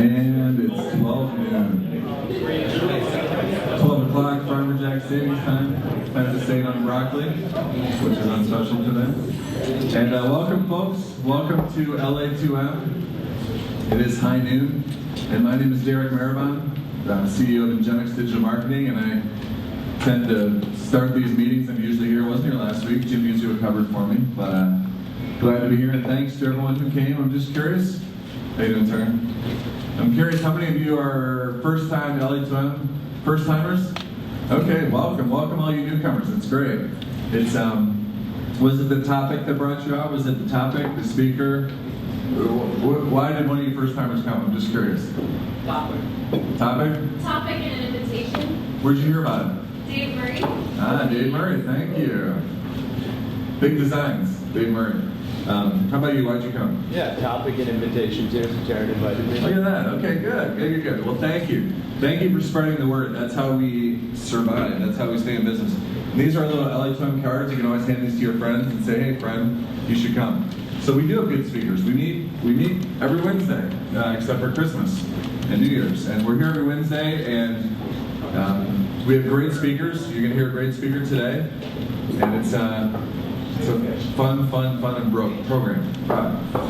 And it's 12 noon. 12 o'clock, Farmer Jack savings time. Time to save on broccoli, which is on special today. And welcome, folks. Welcome to LA2M. It is high noon, and my name is Derek Marabon. I'm CEO of Ingenix Digital Marketing, and I tend to start these meetings. I'm usually here. I wasn't here last week. Jim usually covered for me, but glad to be here, and thanks to everyone who came. I'm just curious. How you doing, sir? I'm curious, how many of you are first-time LA2M first-timers? Okay, welcome all you newcomers. It's great. It's was it the topic that brought you out? Was it the topic, the speaker? Why did one of you first-timers come? I'm just curious. Topic? Topic and an invitation. Where'd you hear about it? Dave Murray. Ah, Dave Murray, thank you. Big designs, Dave Murray. How about you? Why'd you come? Yeah, topic and invitation. Jared invited me. Look at that. Okay, good. Well, thank you. Thank you for spreading the word. That's how we survive. That's how we stay in business. And these are little LA2M cards. You can always hand these to your friends and say, hey, friend, you should come. So we do have good speakers. We meet every Wednesday, except for Christmas and New Year's. And we're here every Wednesday, and we have great speakers. You're going to hear a great speaker today. And it's a fun and program.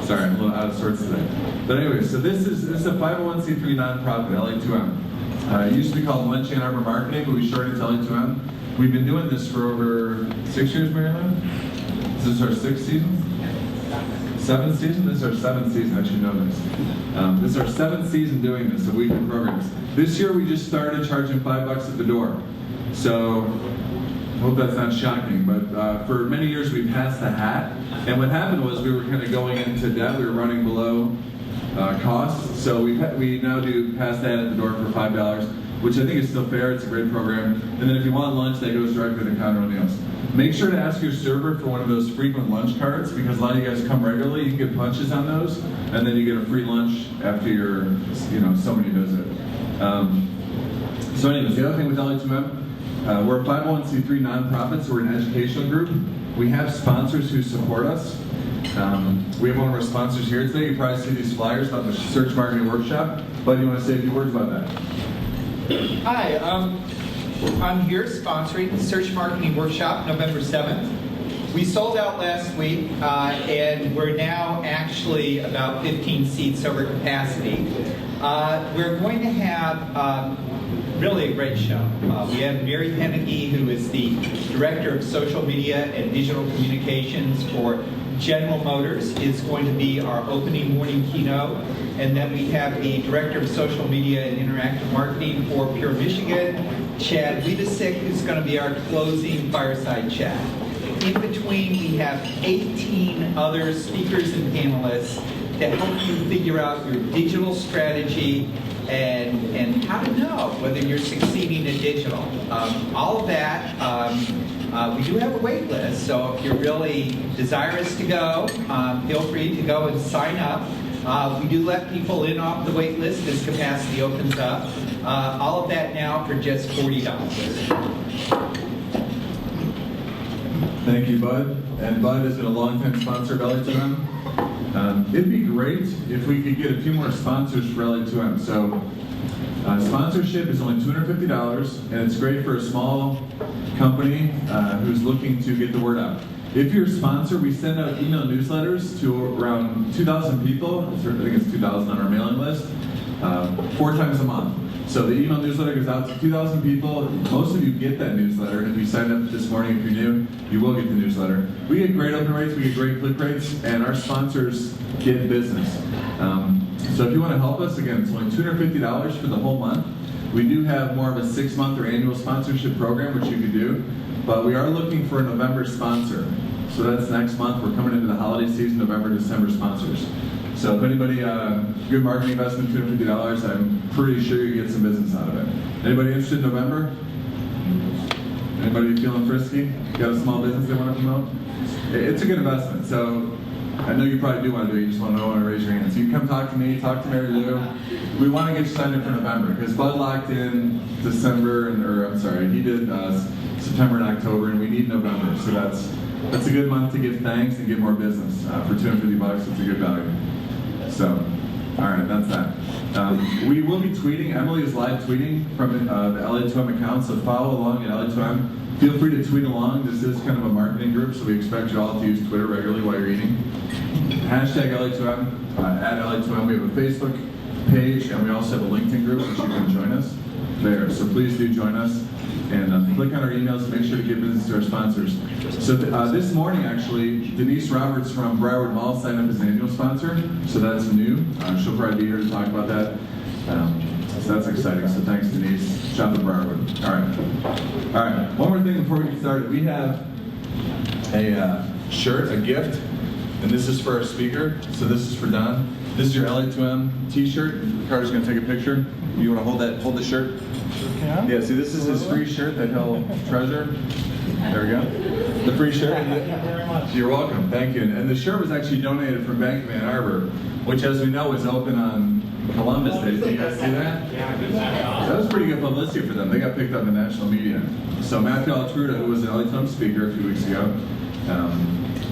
Sorry, I'm a little out of sorts today. But anyway, so this is a 501c3 nonprofit, LA2M. It used to be called Munch Arbor Marketing, but we shortened it to LA2M. We've been doing this for over 6 years, Mary Lynn? Is this our 6th season? 7th season? This is our 7th season, I should know this. This is our 7th season doing this, a weekly programs. This year we just started charging $5 at the door. So, I hope that's not shocking, but for many years we passed the hat, and what happened was we were kind of going into debt. We were running below costs, so we now do pass the hat at the door for $5, which I think is still fair. It's a great program. And then if you want lunch, that goes directly to Conor O'Neill's. Make sure to ask your server for one of those frequent lunch cards, because a lot of you guys come regularly. You can get punches on those, and then you get a free lunch after your somebody visit. So anyways, the other thing with LA2M, we're a 501c3 nonprofit, so we're an educational group. We have sponsors who support us. We have one of our sponsors here today. You probably see these flyers about the Search Marketing Workshop. Bud, you want to say a few words about that? Hi, I'm here sponsoring the Search Marketing Workshop, November 7th. We sold out last week, and we're now actually about 15 seats over capacity. We're going to have really a great show. We have Mary Penicky, who is the Director of Social Media and Digital Communications for General Motors, is going to be our opening morning keynote. And then we have the Director of Social Media and Interactive Marketing for Pure Michigan, Chad Wiebesick, who's going to be our closing fireside chat. In between, we have 18 other speakers and panelists to help you figure out your digital strategy and how to know whether you're succeeding in digital. All of that, we do have a wait list, so if you're really desirous to go, feel free to go and sign up. We do let people in off the wait list as capacity opens up. All of that now for just $40. Thank you, Bud. And Bud has been a longtime sponsor of LA2M. It'd be great if we could get a few more sponsors for LA2M. So sponsorship is only $250, and it's great for a small company who's looking to get the word out. If you're a sponsor, we send out email newsletters to around 2,000 people. I think it's 2,000 on our mailing list, 4 times a month. So the email newsletter goes out to 2,000 people. Most of you get that newsletter, and if you signed up this morning, if you're new, you will get the newsletter. We get great open rates, we get great click rates, and our sponsors get business. So if you want to help us, again, it's only $250 for the whole month. We do have more of a 6-month or annual sponsorship program, which you can do, but we are looking for a November sponsor. So that's next month. We're coming into the holiday season, November, December sponsors. So if anybody, good marketing investment, $250, I'm pretty sure you get some business out of it. Anybody interested in November? Anybody feeling frisky? Got a small business they want to promote? It's a good investment. So I know you probably do want to do it. You just want to raise your hand. So you come talk to me, talk to Mary Lou. We want to get you signed up for November because Bud locked in December, he did September and October, and we need November. So that's a good month to give thanks and get more business. For $250, it's a good value. So, All right, that's that. We will be tweeting. Emily is live tweeting from the LA2M account, so follow along at LA2M. Feel free to tweet along. This is kind of a marketing group, so we expect you all to use Twitter regularly while you're eating. Hashtag LA2M, at LA2M. We have a Facebook page, and we also have a LinkedIn group, which you can join us there. So please do join us. And click on our emails to make sure to give business to our sponsors. So this morning, actually, Denise Roberts from Broward Mall signed up as an annual sponsor. So that's new. She'll probably be here to talk about that. So that's exciting. So thanks, Denise. Shop at Broward. All right. One more thing before we get started. We have a shirt, a gift, and this is for our speaker. So this is for Don. This is your LA2M t-shirt. Carter's going to take a picture. You want to hold the shirt? Yeah, see, this is his free shirt that he'll treasure. There we go. The free shirt. Thank you very much. You're welcome. Thank you. And the shirt was actually donated from Bank of Ann Arbor, which, as we know, is open on Columbus Day. Did you guys see that? Yeah. That was pretty good publicity for them. They got picked up in national media. So Matthew Altruda, who was an LA2M speaker a few weeks ago,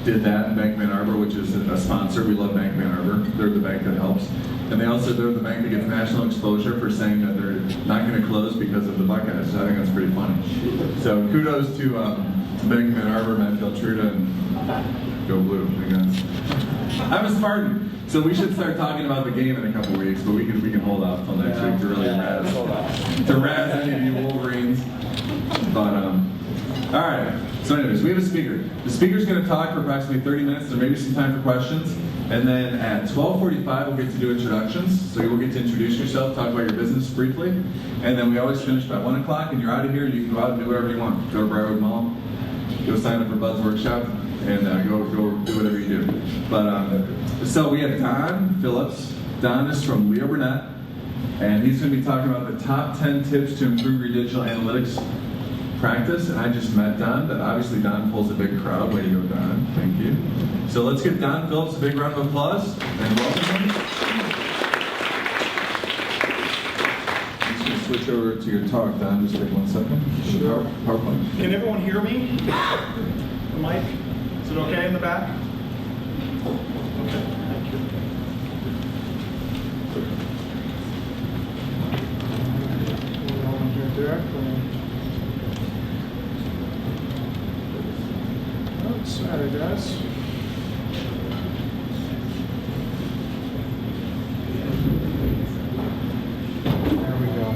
did that in Bank of Ann Arbor, which is a sponsor. We love Bank of Ann Arbor. They're the bank that helps. And they're the bank that gets national exposure for saying that they're not going to close because of the Buckeyes. So I think that's pretty funny. So kudos to Bank of Ann Arbor, Matthew Altruda, and go blue, I guess. I'm a Spartan, so we should start talking about the game in a couple weeks, but we can hold off till next week to really razz any of you Wolverines. But all right. So anyways, we have a speaker. The speaker's going to talk for approximately 30 minutes. There may be some time for questions. And then at 12:45, we'll get to do introductions. So you'll get to introduce yourself, talk about your business briefly. And then we always finish by 1 o'clock, and you're out of here. You can go out and do whatever you want. Go to Broward Mall, go sign up for Bud's Workshop, and go do whatever you do. But so we have Don Phillips. Don is from Leo Burnett, and he's going to be talking about the top 10 tips to improve your digital analytics practice. And I just met Don, but obviously Don pulls a big crowd. Way to go, Don. Thank you. So let's give Don Phillips a big round of applause and welcome him. I'm just going to switch over to your talk, Don. Just take 1 second. Sure. PowerPoint. Can everyone hear me? The mic? Is it okay in the back? Okay, thank you. We're on here directly. Oh, sorry, guys. There we go.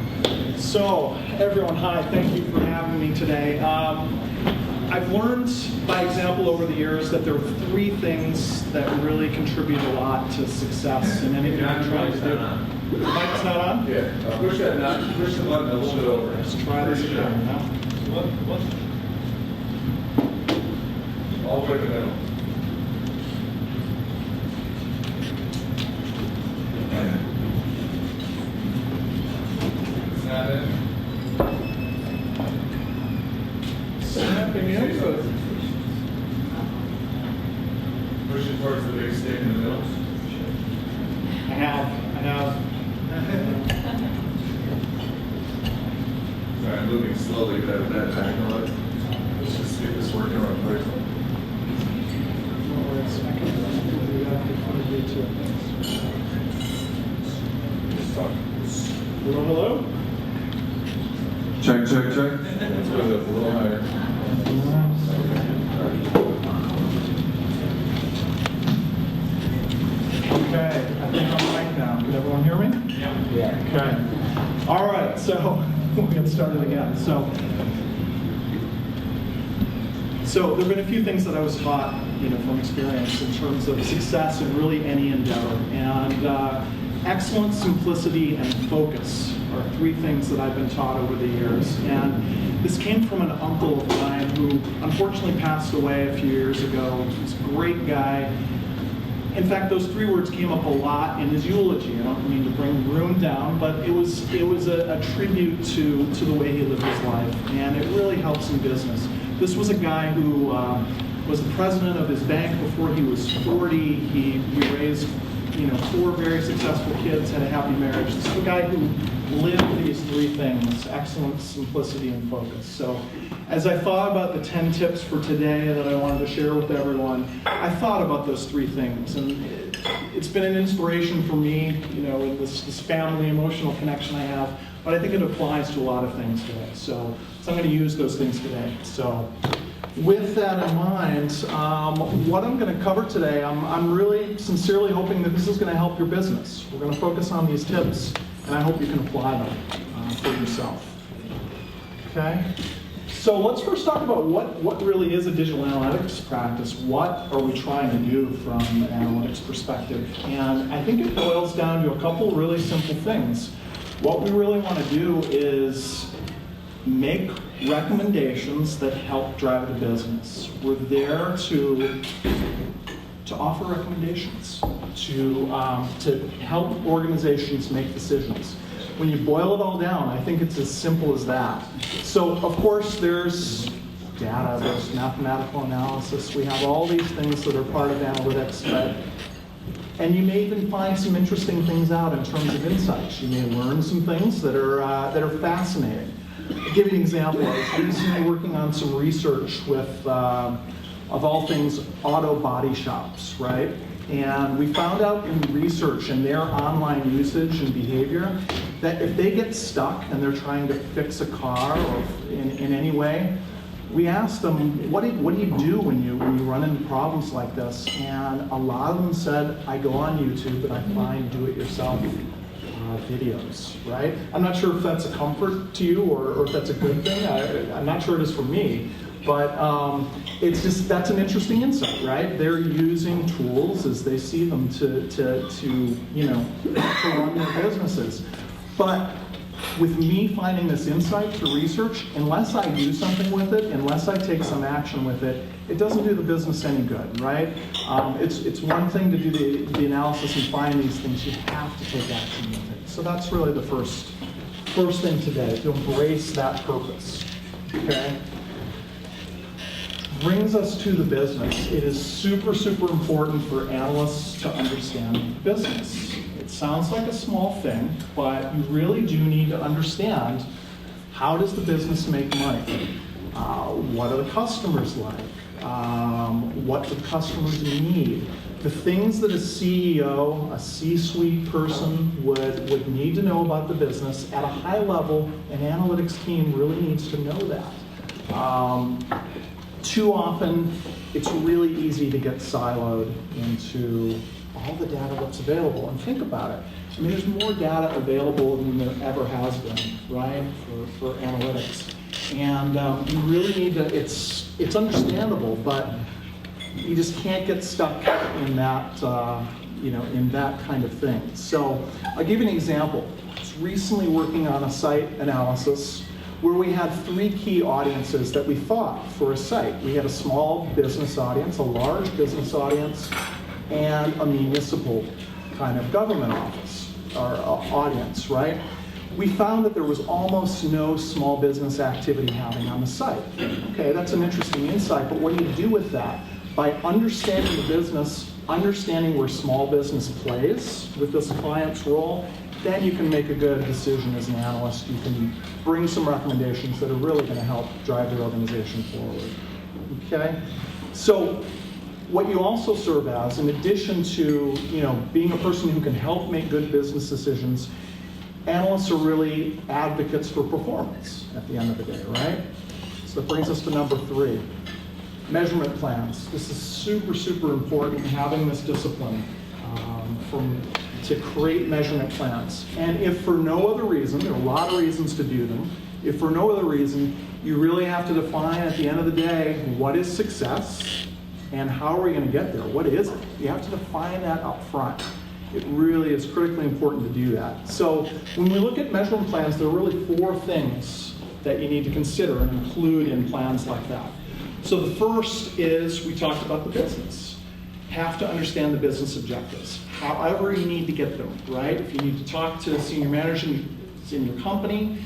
So, everyone, hi. Thank you for having me today. I've learned by example over the years that there are 3 things that really contribute a lot to success in anything you're trying to do. The mic's not on? Yeah. Push that knob. Push the button a little bit over. Let's try this again. Now. What? All the way to the middle. Snap in. Snapping in. Push it towards the big stick in the middle. I have. Sorry, I'm moving slowly, but I have a bad technical look. Let's just get this working real quick. Hello, hello? Check. Let's go a little higher. Okay, I think I'm right now. Can everyone hear me? Yeah. Okay. All right, so we'll get started again. So there have been a few things that I was taught, from experience in terms of success in really any endeavor. And excellence, simplicity, and focus are 3 things that I've been taught over the years. And this came from an uncle of mine who unfortunately passed away a few years ago. He was a great guy. In fact, those 3 words came up a lot in his eulogy. I don't mean to bring the room down, but it was a tribute to the way he lived his life, and it really helps in business. This was a guy who was the president of his bank before he was 40. He raised 4 very successful kids, had a happy marriage. This is a guy who lived these 3 things: excellence, simplicity, and focus. So as I thought about the 10 tips for today that I wanted to share with everyone, I thought about those 3 things. And it's been an inspiration for me, in this family emotional connection I have, but I think it applies to a lot of things today. So I'm going to use those things today. So with that in mind, what I'm going to cover today, I'm really sincerely hoping that this is going to help your business. We're going to focus on these tips, and I hope you can apply them for yourself. Okay? So let's first talk about what really is a digital analytics practice. What are we trying to do from an analytics perspective? And I think it boils down to a couple really simple things. What we really want to do is make recommendations that help drive the business. We're there to offer recommendations, to help organizations make decisions. When you boil it all down, I think it's as simple as that. So, of course, there's data, there's mathematical analysis. We have all these things that are part of analytics. And you may even find some interesting things out in terms of insights. You may learn some things that are fascinating. I'll give you an example. I was recently working on some research with, of all things, auto body shops, right? And we found out in research and their online usage and behavior that if they get stuck and they're trying to fix a car or in any way, we asked them, what do you do when you run into problems like this? And a lot of them said, I go on YouTube and I find do-it-yourself videos, right? I'm not sure if that's a comfort to you or if that's a good thing. I'm not sure it is for me. But it's just, that's an interesting insight, right? They're using tools as they see them to run their businesses. But with me finding this insight through research, unless I do something with it, unless I take some action with it, it doesn't do the business any good, right? It's one thing to do the analysis and find these things. You have to take action with it. So that's really the first thing today, to embrace that purpose, okay? Brings us to the business. It is super, super important for analysts to understand business. It sounds like a small thing, but you really do need to understand, how does the business make money? What are the customers like? What do customers need? The things that a CEO, a C-suite person would need to know about the business at a high level, an analytics team really needs to know that. Too often, it's really easy to get siloed into all the data that's available. And think about it. I mean, there's more data available than there ever has been, right, for analytics. And you really need to, it's understandable, but you just can't get stuck in that, in that kind of thing. So I'll give you an example. I was recently working on a site analysis where we had 3 key audiences that we thought for a site. We had a small business audience, a large business audience, and a municipal kind of government office, or audience, right? We found that there was almost no small business activity happening on the site. Okay, that's an interesting insight, but what do you do with that? By understanding the business, understanding where small business plays with this client's role, then you can make a good decision as an analyst. You can bring some recommendations that are really going to help drive your organization forward. Okay? So what you also serve as, in addition to being a person who can help make good business decisions, analysts are really advocates for performance at the end of the day, right? So that brings us to number 3. Measurement plans. This is super, super important, having this discipline to create measurement plans. And if for no other reason, there are a lot of reasons to do them, if for no other reason, you really have to define at the end of the day, what is success and how are we going to get there? What is it? You have to define that up front. It really is critically important to do that. So when we look at measurement plans, there are really 4 things that you need to consider and include in plans like that. So the first is, we talked about the business. Have to understand the business objectives, however you need to get them, right? If you need to talk to senior managers in your company,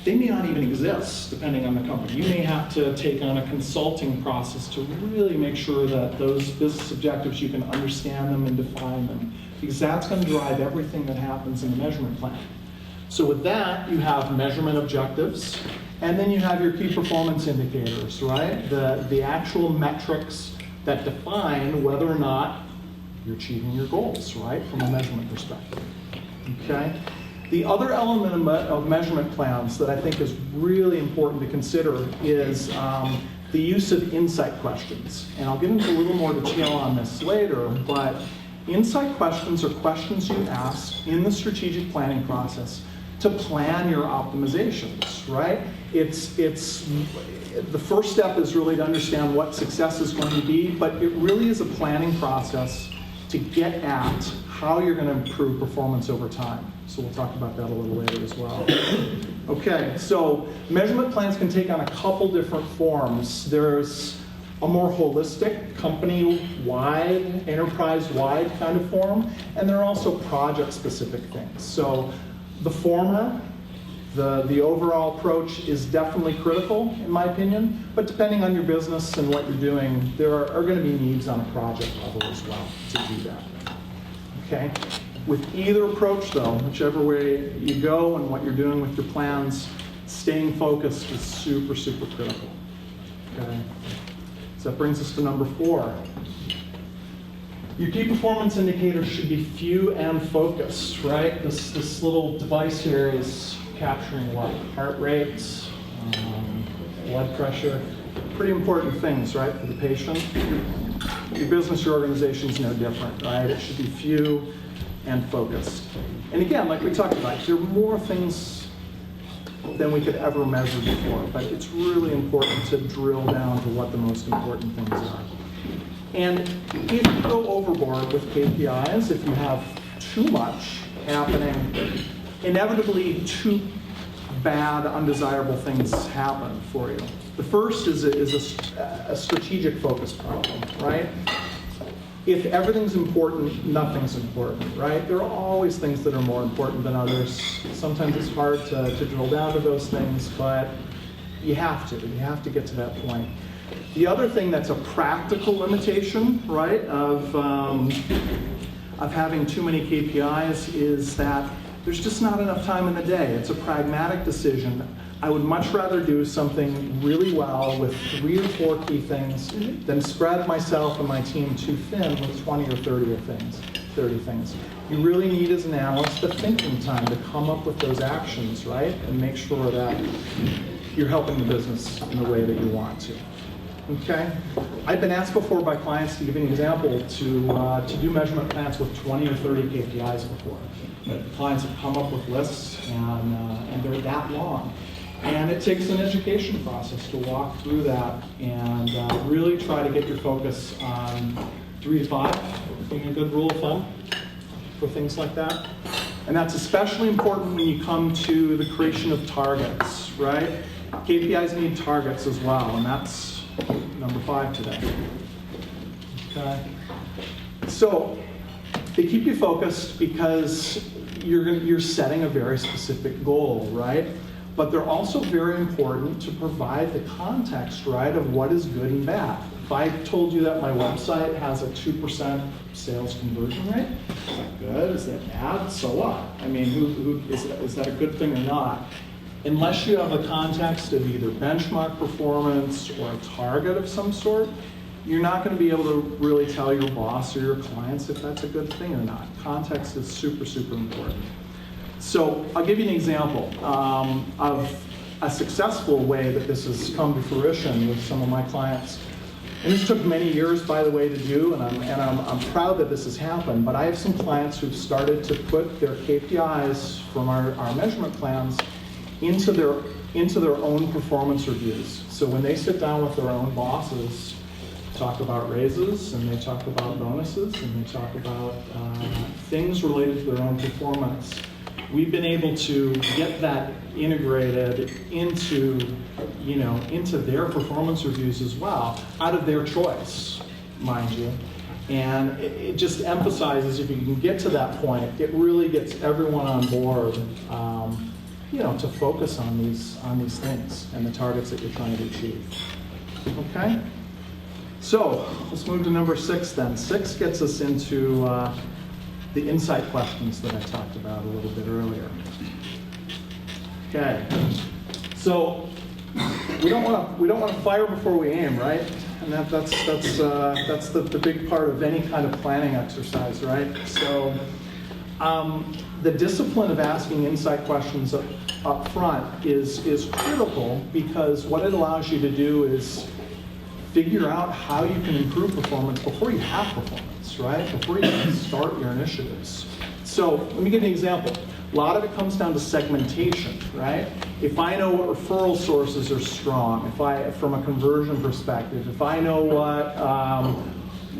they may not even exist, depending on the company. You may have to take on a consulting process to really make sure that those business objectives, you can understand them and define them, because that's going to drive everything that happens in the measurement plan. So with that, you have measurement objectives, and then you have your key performance indicators, right? The actual metrics that define whether or not you're achieving your goals, right, from a measurement perspective. Okay? The other element of measurement plans that I think is really important to consider is the use of insight questions. And I'll get into a little more detail on this later, but insight questions are questions you ask in the strategic planning process to plan your optimizations, right? It's the first step is really to understand what success is going to be, but it really is a planning process to get at how you're going to improve performance over time. So we'll talk about that a little later as well. Okay, so measurement plans can take on a couple different forms. There's a more holistic, company-wide, enterprise-wide kind of form, and there are also project-specific things. So the former, the overall approach is definitely critical, in my opinion, but depending on your business and what you're doing, there are going to be needs on a project level as well to do that. Okay? With either approach, though, whichever way you go and what you're doing with your plans, staying focused is super, super critical. Okay? So that brings us to number 4. Your key performance indicators should be few and focused, right? This little device here is capturing what? Heart rates, blood pressure, pretty important things, right, for the patient. Your business, your organization is no different, right? It should be few and focused. And again, like we talked about, there are more things than we could ever measure before, but it's really important to drill down to what the most important things are. And if you go overboard with KPIs, if you have too much happening, inevitably two bad, undesirable things happen for you. The first is a strategic focus problem, right? If everything's important, nothing's important, right? There are always things that are more important than others. Sometimes it's hard to drill down to those things, but you have to get to that point. The other thing that's a practical limitation, right, of having too many KPIs is that there's just not enough time in the day. It's a pragmatic decision. I would much rather do something really well with 3 or 4 key things than spread myself and my team too thin with 20 or 30 things. You really need, as an analyst, the thinking time to come up with those actions, right? And make sure that you're helping the business in the way that you want to. Okay? I've been asked before by clients, to give an example, to do measurement plans with 20 or 30 KPIs before. But clients have come up with lists, and they're that long. And it takes an education process to walk through that and really try to get your focus on 3 to 5, being a good rule of thumb for things like that. And that's especially important when you come to the creation of targets, right? KPIs need targets as well, and that's number 5 today. Okay. So they keep you focused because you're setting a very specific goal, right? But they're also very important to provide the context, right, of what is good and bad. If I told you that my website has a 2% sales conversion rate, is that good? Is that bad? So what? I mean, is that a good thing or not? Unless you have a context of either benchmark performance or a target of some sort, you're not going to be able to really tell your boss or your clients if that's a good thing or not. Context is super, super important. So I'll give you an example of a successful way that this has come to fruition with some of my clients. And this took many years, by the way, to do, and I'm proud that this has happened, but I have some clients who've started to put their KPIs from our measurement plans into their own performance reviews. So when they sit down with their own bosses, talk about raises, and they talk about bonuses, and they talk about things related to their own performance, we've been able to get that integrated into their performance reviews as well, out of their choice, mind you. And it just emphasizes, if you can get to that point, it really gets everyone on board, to focus on these things and the targets that you're trying to achieve. Okay? So let's move to number 6 then. 6 gets us into the insight questions that I talked about a little bit earlier. Okay, so we don't want to fire before we aim, right? and that's the big part of any kind of planning exercise, right? So the discipline of asking insight questions up front is critical, because what it allows you to do is figure out how you can improve performance before you have performance, right? Before you even start your initiatives. So let me give you an example. A lot of it comes down to segmentation, right? If I know what referral sources are strong, from a conversion perspective, if I know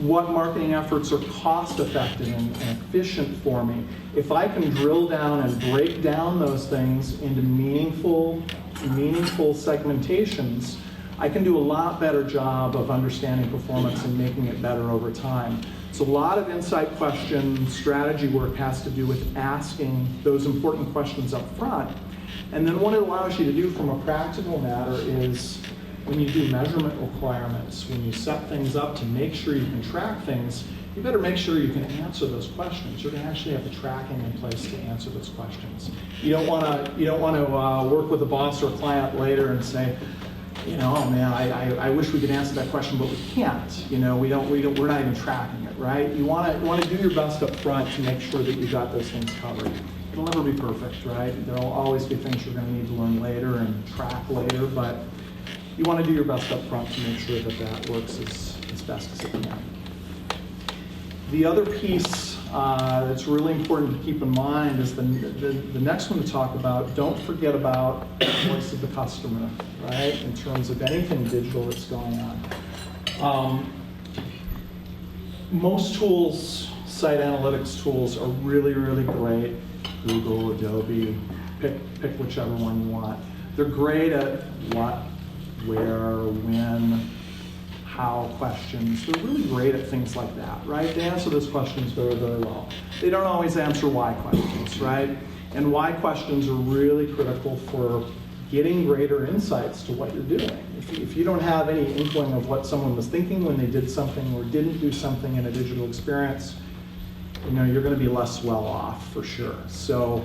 what marketing efforts are cost effective and efficient for me, if I can drill down and break down those things into meaningful segmentations, I can do a lot better job of understanding performance and making it better over time. So a lot of insight question strategy work has to do with asking those important questions up front. And then what it allows you to do from a practical matter is, when you do measurement requirements, when you set things up to make sure you can track things, you better make sure you can answer those questions. You're going to actually have the tracking in place to answer those questions. You don't want to work with a boss or a client later and say, oh man, I wish we could answer that question, but we can't. We're not even tracking it, right? You want to do your best up front to make sure that you got those things covered. It'll never be perfect, right? There'll always be things you're going to need to learn later and track later, but you want to do your best up front to make sure that works as best as it can. The other piece that's really important to keep in mind is the next one to talk about. Don't forget about the voice of the customer, right? In terms of anything digital that's going on. Most tools, site analytics tools, are really, really great. Google, Adobe, pick whichever one you want. They're great at what, where, when, how questions. They're really great at things like that, right? They answer those questions very, very well. They don't always answer why questions, right? And why questions are really critical for getting greater insights to what you're doing. If you don't have any inkling of what someone was thinking when they did something or didn't do something in a digital experience, you're going to be less well off for sure. So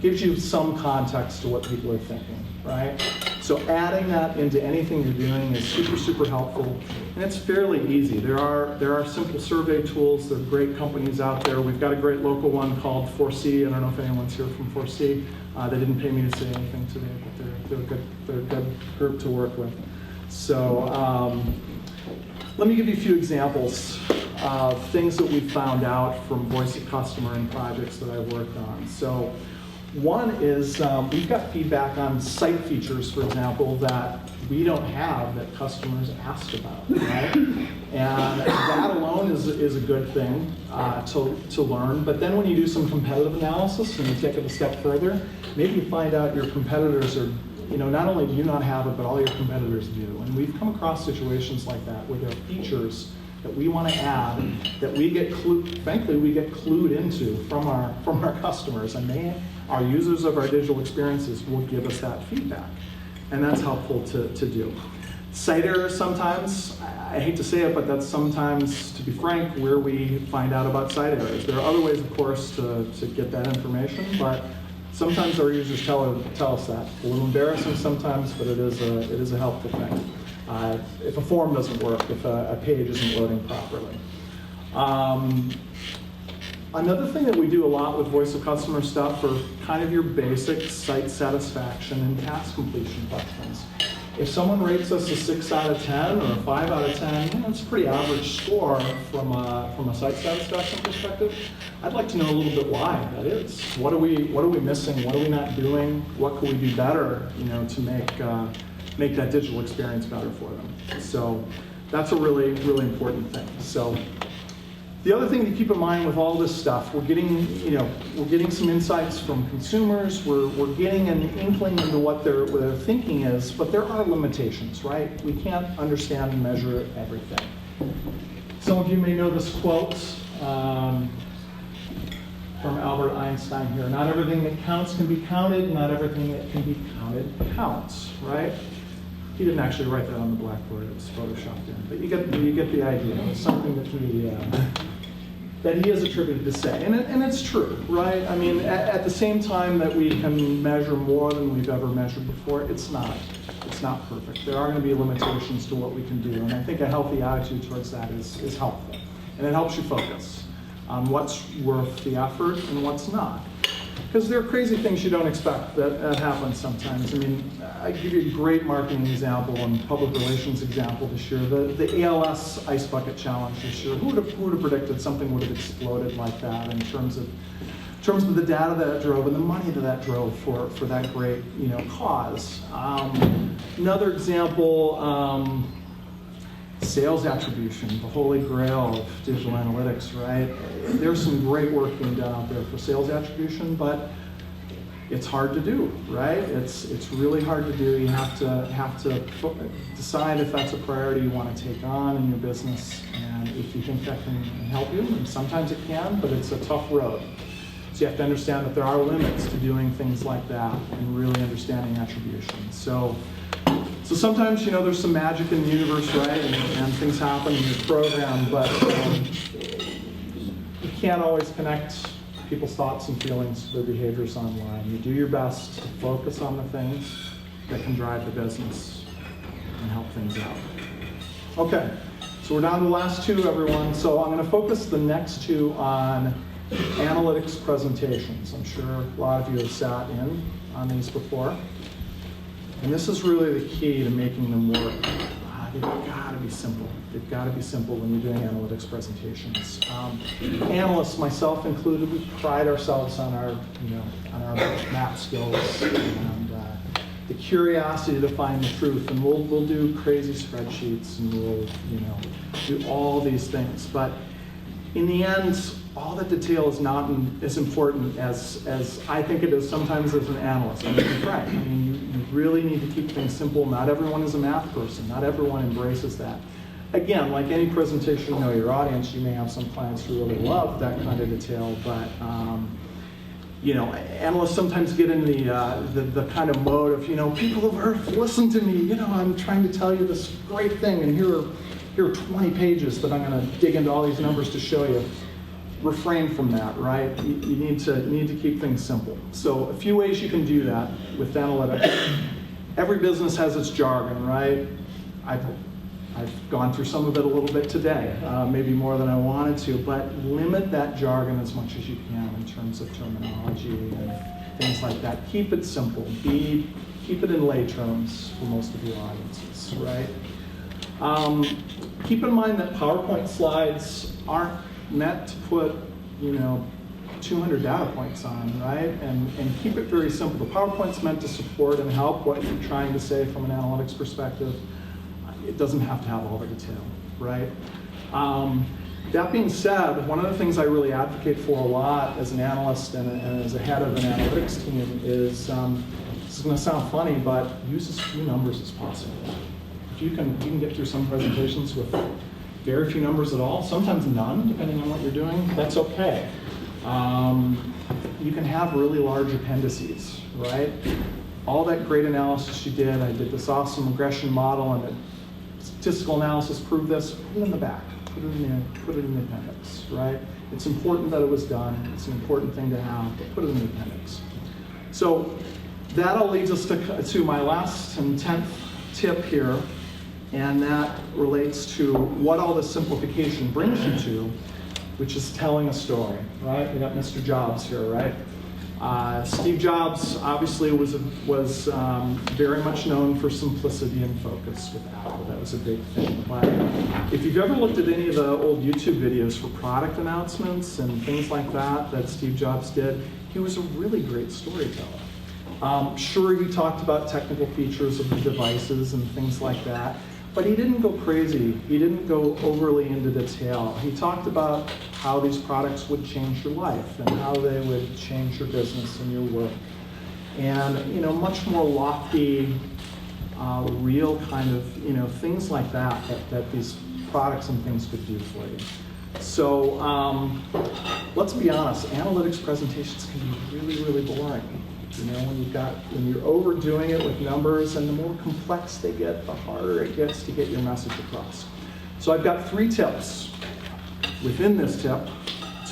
gives you some context to what people are thinking, right? So adding that into anything you're doing is super, super helpful, and it's fairly easy. There are simple survey tools. There are great companies out there. We've got a great local one called 4C. I don't know if anyone's here from 4C. They didn't pay me to say anything today, but they're a good group to work with. So let me give you a few examples of things that we found out from voice of customer and projects that I've worked on. So one is we've got feedback on site features, for example, that we don't have that customers ask about, right? And that alone is a good thing to learn. But then when you do some competitive analysis and you take it a step further, maybe you find out your competitors are, not only do you not have it, but all your competitors do. And we've come across situations like that where there are features that we want to add that we get clued into from our customers, and our users of our digital experiences will give us that feedback, and that's helpful to do. Site errors sometimes, I hate to say it, but that's sometimes, to be frank, where we find out about site errors. There are other ways, of course, to get that information, but sometimes our users tell us that. A little embarrassing sometimes, but it is a helpful thing. If a form doesn't work, if a page isn't loading properly. Another thing that we do a lot with voice of customer stuff are kind of your basic site satisfaction and task completion questions. If someone rates us a 6 out of 10 or a 5 out of 10, that's a pretty average score from a site satisfaction perspective. I'd like to know a little bit why that is. What are we missing? What are we not doing? What can we do better, to make that digital experience better for them? So that's a really, really important thing. So the other thing to keep in mind with all this stuff, we're getting some insights from consumers. We're getting an inkling into what their thinking is, but there are limitations, right? We can't understand and measure everything. Some of you may know this quote from Albert Einstein here. Not everything that counts can be counted. Not everything that can be counted counts, right? He didn't actually write that on the blackboard. It was photoshopped in. But you get the idea. It's something that that he has attributed to say. And it's true, right? I mean, at the same time that we can measure more than we've ever measured before, it's not perfect. There are going to be limitations to what we can do, and I think a healthy attitude towards that is helpful. And it helps you focus on what's worth the effort and what's not. Because there are crazy things you don't expect that happen sometimes. I mean, I give you a great marketing example and public relations example this year. The ALS Ice Bucket Challenge this year. Who would have predicted something would have exploded like that in terms of the data that it drove and the money that drove for that great cause. Another example, sales attribution, the holy grail of digital analytics, right? There's some great work being done out there for sales attribution, but it's hard to do, right? It's really hard to do. You have to decide if that's a priority you want to take on in your business, and if you think that can help you. And sometimes it can, but it's a tough road. So you have to understand that there are limits to doing things like that and really understanding attribution. So sometimes, there's some magic in the universe, right? And things happen in your program, but you can't always connect people's thoughts and feelings to their behaviors online. You do your best to focus on the things that can drive the business and help things out. Okay, so we're down to the last two, everyone. So I'm going to focus the next two on analytics presentations. I'm sure a lot of you have sat in on these before. And this is really the key to making them work. They've got to be simple. They've got to be simple when you're doing analytics presentations. Analysts, myself included, we pride ourselves on our math skills and the curiosity to find the truth. And we'll do crazy spreadsheets and we'll do all these things. But in the end, all the detail is not as important as I think it is sometimes as an analyst. I mean, you're right. I mean, you really need to keep things simple. Not everyone is a math person. Not everyone embraces that. Again, like any presentation, know your audience. You may have some clients who really love that kind of detail, but analysts sometimes get in the kind of mode of people have listened to me. I'm trying to tell you this great thing, and here are 20 pages that I'm going to dig into all these numbers to show you. Refrain from that, right? You need to keep things simple. So a few ways you can do that with analytics. Every business has its jargon, right? I've gone through some of it a little bit today, maybe more than I wanted to, but limit that jargon as much as you can in terms of terminology and things like that. Keep it simple. Keep it in lay terms for most of your audiences, right? Keep in mind that PowerPoint slides aren't meant to put 200 data points on, right? And keep it very simple. The PowerPoint's meant to support and help what you're trying to say from an analytics perspective. It doesn't have to have all the detail, right? That being said, one of the things I really advocate for a lot as an analyst and as a head of an analytics team is, this is going to sound funny, but use as few numbers as possible. If you can get through some presentations with very few numbers at all, sometimes none, depending on what you're doing, that's okay. You can have really large appendices, right? All that great analysis you did, I did this awesome regression model and the statistical analysis proved this, put it in the back, put it in the appendix, right? It's important that it was done, it's an important thing to have, but put it in the appendix. So that all leads us to my last and 10th tip here, and that relates to what all this simplification brings you to, which is telling a story, right? We got Mr. Jobs here, right? Steve Jobs obviously was very much known for simplicity and focus with Apple. That was a big thing. But if you've ever looked at any of the old YouTube videos for product announcements and things like that Steve Jobs did, he was a really great storyteller. Sure, he talked about technical features of the devices and things like that, but he didn't go crazy. He didn't go overly into detail. He talked about how these products would change your life and how they would change your business and your work. And much more lofty, real kind of things like that these products and things could do for you. So let's be honest, analytics presentations can be really, really boring. When you're overdoing it with numbers, and the more complex they get, the harder it gets to get your message across. So I've got 3 tips within this tip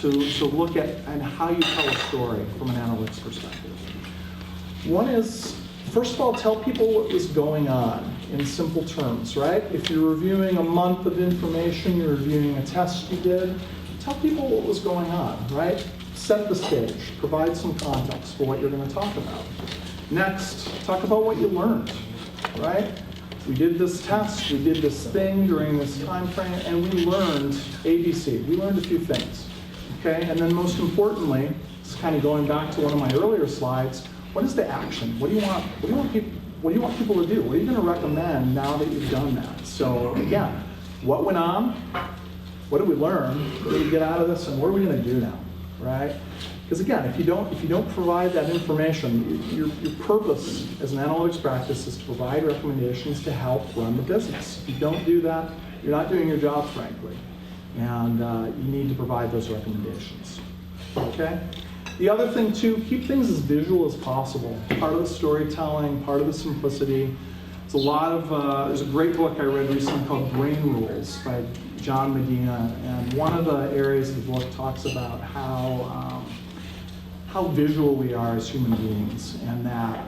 to look at and how you tell a story from an analytics perspective. One is, first of all, tell people what was going on in simple terms, right? If you're reviewing a month of information, you're reviewing a test you did, tell people what was going on, right? Set the stage, provide some context for what you're going to talk about. Next, talk about what you learned, right? We did this test, we did this thing during this time frame, and we learned ABC. We learned a few things, okay? And then most importantly, this is kind of going back to one of my earlier slides, what is the action? What do you want people to do? What are you going to recommend now that you've done that? So again, what went on? What did we learn? What did we get out of this? And what are we going to do now, right? Because again, if you don't provide that information, your purpose as an analytics practice is to provide recommendations to help run the business. If you don't do that, you're not doing your job, frankly. And you need to provide those recommendations, okay? The other thing too, keep things as visual as possible. Part of the storytelling, part of the simplicity. There's a great book I read recently called Brain Rules by John Medina, and one of the areas of the book talks about how visual we are as human beings, and that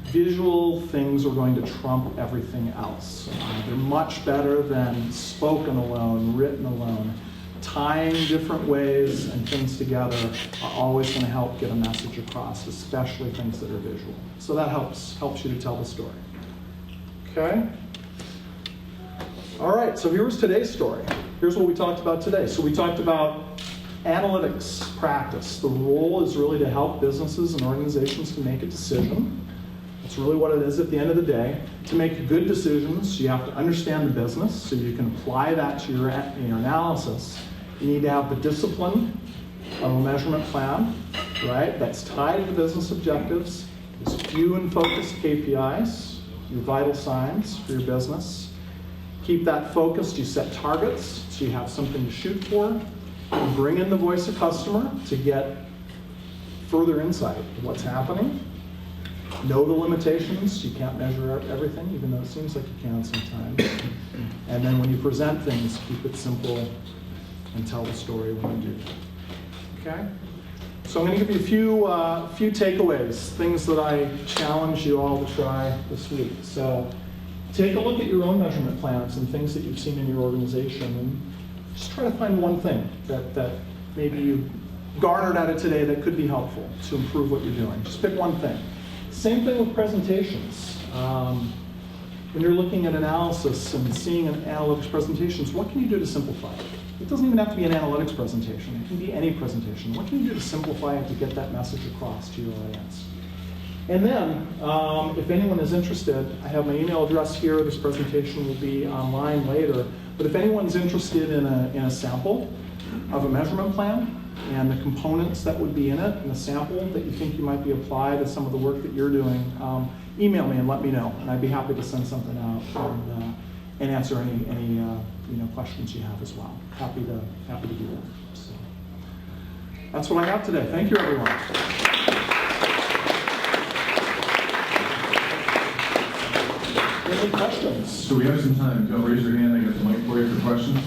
visual things are going to trump everything else. They're much better than spoken alone, written alone. Tying different ways and things together are always going to help get a message across, especially things that are visual. So that helps you to tell the story. Okay? All right, so here's today's story. Here's what we talked about today. So we talked about analytics practice. The role is really to help businesses and organizations to make a decision. That's really what it is at the end of the day. To make good decisions, you have to understand the business so you can apply that to your analysis. You need to have the discipline of a measurement plan, right? That's tied to the business objectives. There's few and focused KPIs, your vital signs for your business. Keep that focused. You set targets so you have something to shoot for. You bring in the voice of customer to get further insight into what's happening. Know the limitations. You can't measure everything, even though it seems like you can sometimes. And then when you present things, keep it simple and tell the story when you do. Okay? So I'm going to give you a few takeaways, things that I challenge you all to try this week. So take a look at your own measurement plans and things that you've seen in your organization, and just try to find one thing that maybe you garnered out of today that could be helpful to improve what you're doing. Just pick one thing. Same thing with presentations. When you're looking at analysis and seeing an analytics presentations, what can you do to simplify it? It doesn't even have to be an analytics presentation. It can be any presentation. What can you do to simplify it to get that message across to your audience? And then, if anyone is interested, I have my email address here. This presentation will be online later. But if anyone's interested in a sample of a measurement plan and the components that would be in it, and a sample that you think you might be applied to some of the work that you're doing, email me and let me know, and I'd be happy to send something out and answer any questions you have as well. Happy to do that. So that's what I got today. Thank you, everyone. Any questions? So we have some time. Don't raise your hand. I got the mic for you for questions.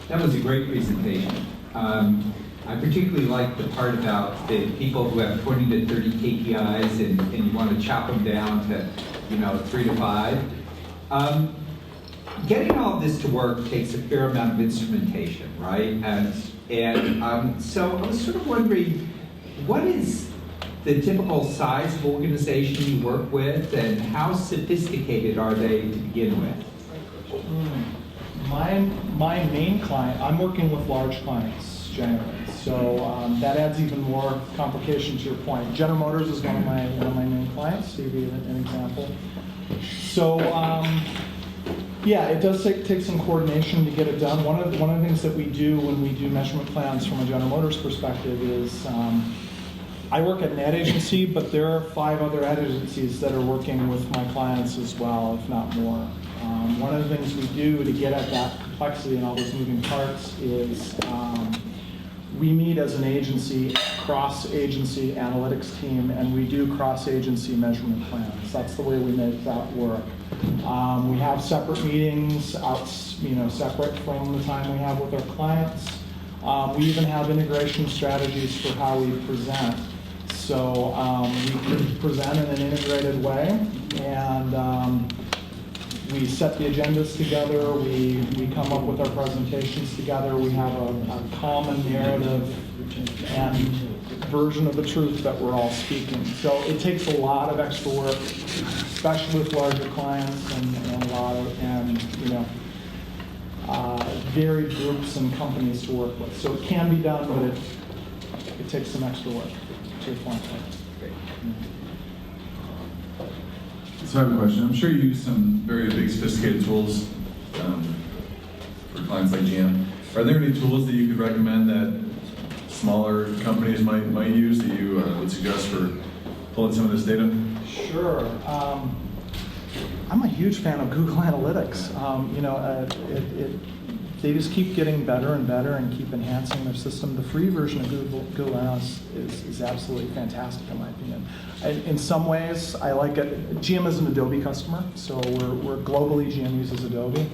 That was a great presentation. I particularly like the part about the people who have 20 to 30 KPIs and you want to chop them down to, 3 to 5. Getting all of this to work takes a fair amount of instrumentation, right? And so I was sort of wondering, what is the typical size of organization you work with, and how sophisticated are they to begin with? My main client, I'm working with large clients generally, so that adds even more complication to your point. General Motors is one of my main clients, to give you an example. So yeah, it does take some coordination to get it done. One of the things that we do when we do measurement plans from a General Motors perspective is I work at an ad agency, but there are 5 other ad agencies that are working with my clients as well, if not more. One of the things we do to get at that complexity and all those moving parts is we meet as an agency, cross-agency analytics team, and we do cross-agency measurement plans. That's the way we make that work. We have separate meetings separate from the time we have with our clients. We even have integration strategies for how we present. So we can present in an integrated way, and we set the agendas together. We come up with our presentations together. We have a common narrative and version of the truth that we're all speaking. So it takes a lot of extra work, especially with larger clients and a lot of varied groups and companies to work with. So it can be done, but it takes some extra work. To your point. So I have a question. I'm sure you use some very big, sophisticated tools for clients like GM. Are there any tools that you could recommend that smaller companies might use that you would suggest for pulling some of this data? Sure. I'm a huge fan of Google Analytics. They just keep getting better and better and keep enhancing their system. The free version of Google Analytics is absolutely fantastic in my opinion. In some ways, I like it. GM is an Adobe customer, so we're globally, GM uses Adobe.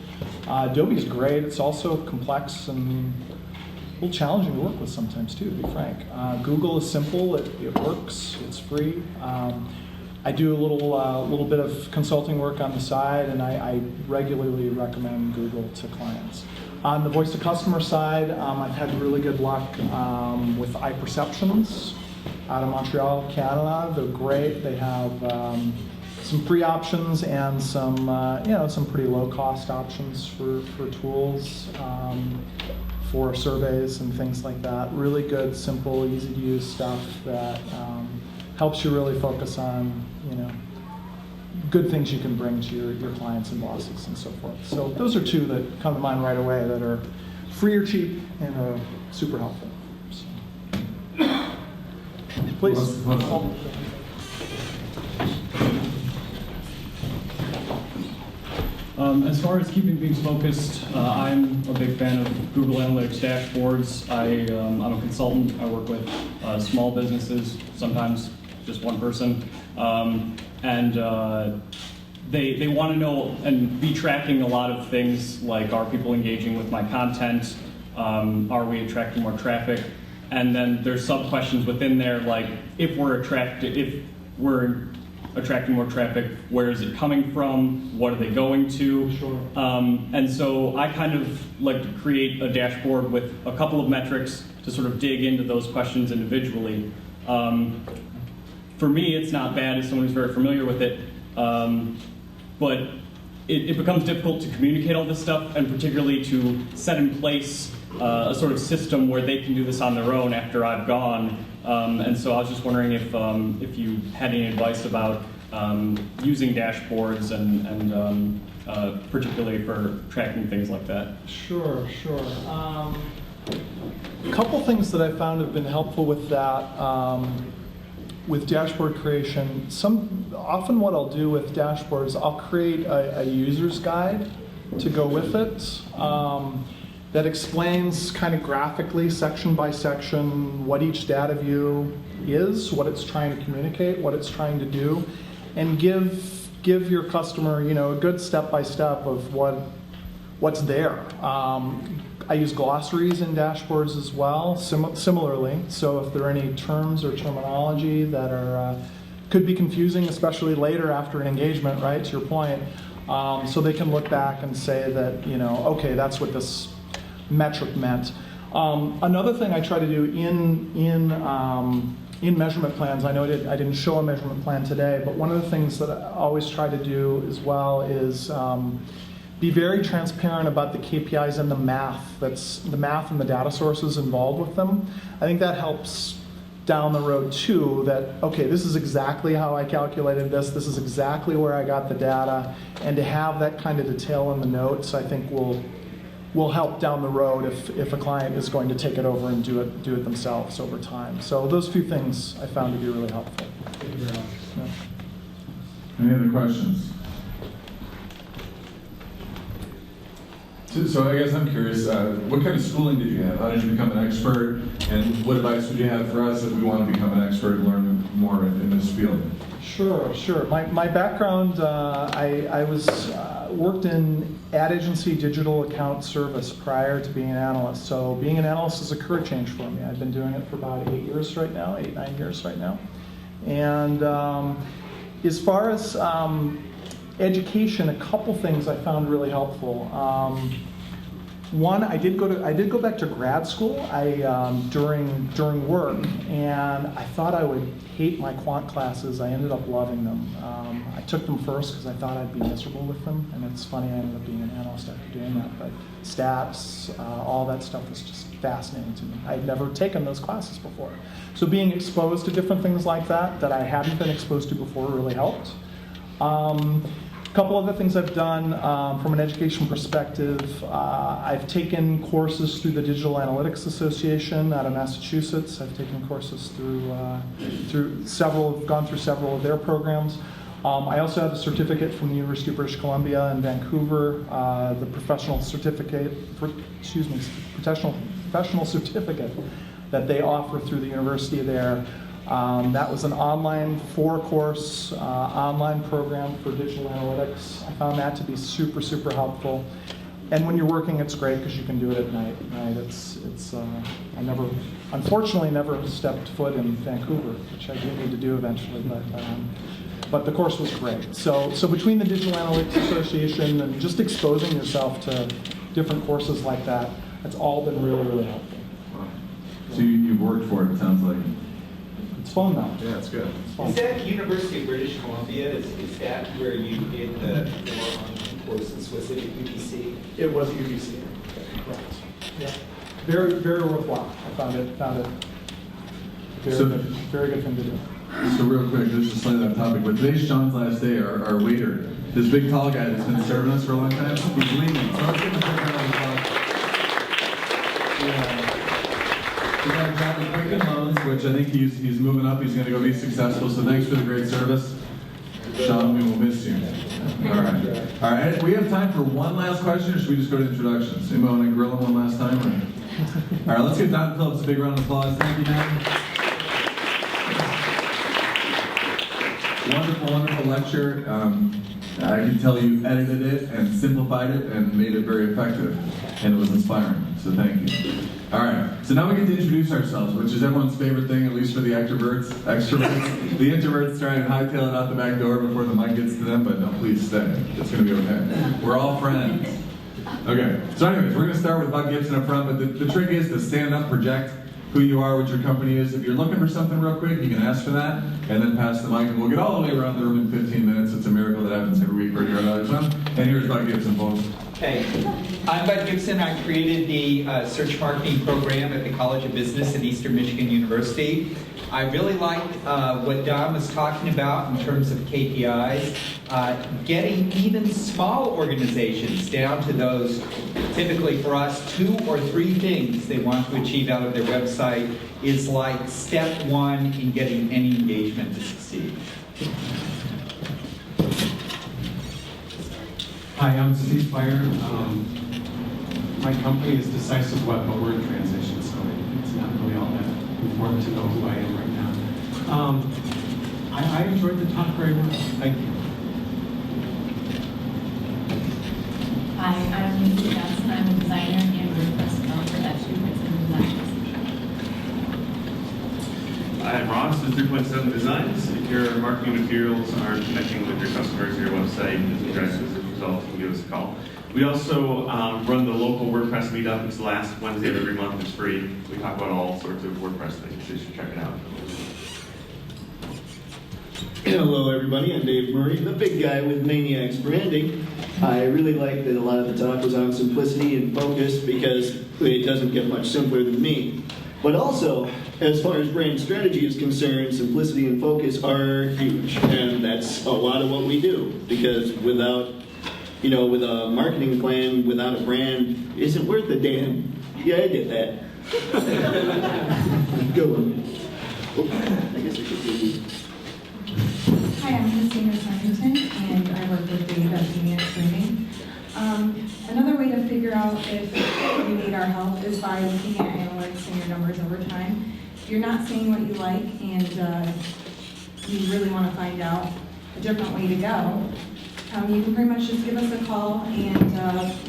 Adobe is great. It's also complex and a little challenging to work with sometimes too, to be frank. Google is simple, it works, it's free. I do a little bit of consulting work on the side, and I regularly recommend Google to clients. On the voice to customer side, I've had really good luck with iPerceptions out of Montreal, Canada. They're great. They have some free options and some pretty low cost options for tools for surveys and things like that. Really good, simple, easy to use stuff that helps you really focus on good things you can bring to your clients and bosses and so forth. So those are two that come to mind right away that are free or cheap and are super helpful. So. Please. As far as keeping things focused, I'm a big fan of Google Analytics dashboards. I'm a consultant. I work with small businesses, sometimes just one person, and they want to know and be tracking a lot of things like, are people engaging with my content? Are we attracting more traffic? And then there's sub questions within there like, if we're attracting more traffic, where is it coming from? What are they going to? Sure. And so I kind of like to create a dashboard with a couple of metrics to sort of dig into those questions individually. For me, it's not bad as someone who's very familiar with it, but it becomes difficult to communicate all this stuff, and particularly to set in place a sort of system where they can do this on their own after I've gone. And so I was just wondering if you had any advice about using dashboards and particularly for tracking things like that. Sure. A couple things that I found have been helpful with that. With dashboard creation, often what I'll do with dashboards, I'll create a user's guide to go with it that explains kind of graphically, section by section, what each data view is, what it's trying to communicate, what it's trying to do, and give your customer, a good step-by-step of what's there. I use glossaries in dashboards as well, similarly. So if there are any terms or terminology that could be confusing, especially later after an engagement, right, to your point, so they can look back and say that, okay, that's what this metric meant. Another thing I try to do in measurement plans, I know I didn't show a measurement plan today, but one of the things that I always try to do as well is be very transparent about the KPIs and the math and the data sources involved with them. I think that helps down the road too, that, okay, this is exactly how I calculated this is exactly where I got the data, and to have that kind of detail in the notes, I think will help down the road if a client is going to take it over and do it themselves over time. So those few things I found to be really helpful. Thank you very much. Yeah. Any other questions? So I guess I'm curious, what kind of schooling did you have? How did you become an expert? And what advice would you have for us if we want to become an expert and learn more in this field? Sure. My background, I was worked in ad agency digital account service prior to being an analyst. So being an analyst is a career change for me. I've been doing it for about 9 years right now. And as far as education, a couple things I found really helpful. One, I did go back to grad school during work, and I thought I would hate my quant classes. I ended up loving them. I took them first because I thought I'd be miserable with them, and it's funny, I ended up being an analyst after doing that. But stats, all that stuff was just fascinating to me. I'd never taken those classes before. So being exposed to different things like that I hadn't been exposed to before really helped. A couple other things I've done from an education perspective. I've taken courses through the Digital Analytics Association out of Massachusetts. I've taken courses gone through several of their programs. I also have a certificate from the University of British Columbia in Vancouver, the professional certificate that they offer through the university there. That was an online 4-course online program for digital analytics. I found that to be super, super helpful. And when you're working, it's great because you can do it at night. Right? I unfortunately never stepped foot in Vancouver, which I do need to do eventually. But the course was great. So between the Digital Analytics Association and just exposing yourself to different courses like that, it's all been really, really helpful. Wow. So you've worked for it sounds like. It's fun now. Yeah, it's good. Is that University of British Columbia? Is that where you did the online courses? Was it at UBC? It was at UBC. Right. Yeah. Very, very worthwhile. I found it very good thing to do. So real quick, this is slightly off topic, but today's Sean's last day, our waiter, this big tall guy that's been serving us for a long time, he's leaving. So let's give him a quick round of applause. We got a job at Quicken Loans, which I think he's moving up. He's going to go be successful. So thanks for the great service, Sean. We will miss you. All right. We have time for one last question, or should we just go to introductions? Anybody want to grill him one last time? Or? All right. Let's give Don Phillips a big round of applause. Thank you, man. Wonderful lecture. I can tell you edited it and simplified it and made it very effective, and it was inspiring. So thank you. All right, so now we get to introduce ourselves, which is everyone's favorite thing, at least for the extroverts. The introverts try and hightail it out the back door before the mic gets to them, but no, please stay. It's going to be okay. We're all friends. Okay, so anyways, we're going to start with Buck Gibson up front, but the trick is to stand up, project who you are, what your company is. If you're looking for something real quick, you can ask for that, and then pass the mic, and we'll get all the way around the room in 15 minutes. It's a miracle that happens every week right here at LA2M. And here's Buck Gibson, folks. Hey, I'm Bud Gibson. I created the search marketing program at the College of Business at Eastern Michigan University. I really liked what Don was talking about in terms of KPIs, getting even small organizations down to those, typically for us, 2 or 3 things they want to achieve out of their website is like step 1 in getting any engagement to succeed. Hi, I'm Steve Fire. My company is Decisive Web, but we're in transition, so it's not really all that important to know who I am right now. I enjoyed the talk very much. Thank you. Hi, I'm Lucy Johnson. I'm a designer and WordPress developer at Shoe Designs. I'm Ross with 3.7 Designs. If your marketing materials aren't connecting with your customers or your website, doesn't address as a result, you can give us a call. We also run the local WordPress meetup. It's the last Wednesday of every month. It's free. We talk about all sorts of WordPress things, so you should check it out. Hello everybody, I'm Dave Murray, the big guy with Maniacs Branding. I really like that a lot of the talk was on simplicity and focus because it doesn't get much simpler than me. But also, as far as brand strategy is concerned, simplicity and focus are huge. And that's a lot of what we do because with a marketing plan, without a brand, isn't worth a damn. Yeah, I did that. Go on. I guess I should do. Hi, I'm Christina Sarmington, and I work with Dave at Maniacs Branding. Another way to figure out if you need our help is by looking at analytics and your numbers over time. If you're not seeing what you like and you really want to find out a different way to go, you can pretty much just give us a call and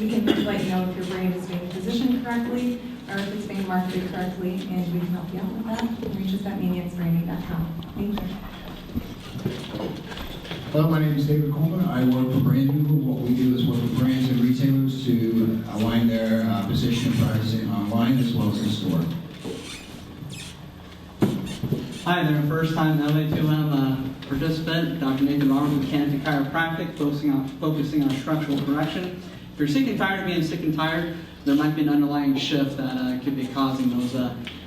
we can let you know if your brand is being positioned correctly or if it's being marketed correctly, and we can help you out with that. Reach us at maniacsbranding.com. Thank you. Hello, my name is David Coleman. I work for Brand New. What we do is work with brands and retailers to align their position and pricing online as well as in store. Hi there, first time LA2M participant, Dr. Nathan Arbor with Canopy Chiropractic, focusing on structural correction. If you're sick and tired of being sick and tired, there might be an underlying shift that could be causing those